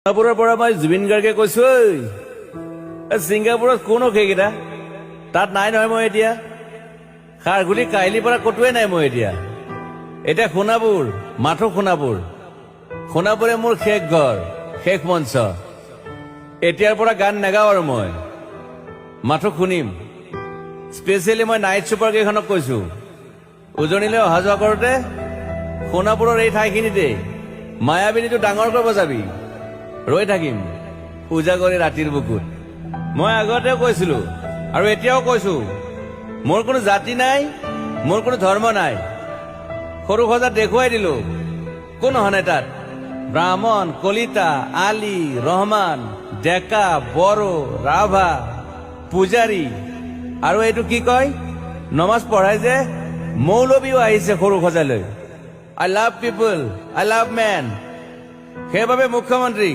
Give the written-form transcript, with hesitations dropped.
ছিংগাপুৰৰ পৰা মই জুবিন গাৰ্গে কৈছো, ছিংগাপুৰত কোন সেইকেইটা তাত নাই নহয়। মই এতিয়া খাৰঘুলি কাহিলীৰ পৰা কতোৱে নাই। মই এতিয়া সোণাপুৰ, মাথো সোণাপুৰে মোৰ শেষ ঘৰ, শেষ মঞ্চ। এতিয়াৰ পৰা গান নাগাওঁ আৰু মই মাথো শুনিম। স্পেচিয়েলি মই নাইট ছুপাৰ কেইখনক কৈছো, উজনিলৈ অহা যোৱা কৰোতে সোণাপুৰৰ এই ঠাইখিনিতে মায়াবিনীটো ডাঙৰকৈ বজাবি, ৰৈ থাকিম উজাগৰি ৰাতিৰ বুকুত। মই আগতেও কৈছিলো আৰু এতিয়াও কৈছো, মোৰ কোনো জাতি নাই, মোৰ কোনো ধৰ্ম নাই। সৰু সজাত দেখুৱাই দিলো কোন হনে তাত ব্ৰাহ্মণ, কলিতা, আলী, ৰহমান, ডেকা, বড়ো, ৰাভা, পূজাৰী আৰু এইটো কি কয় নমাজ পঢ়াই যে মৌলবীও আহিছে সৰু সজালৈ। I love people, I love man. সেইবাবে মুখ্যমন্ত্ৰী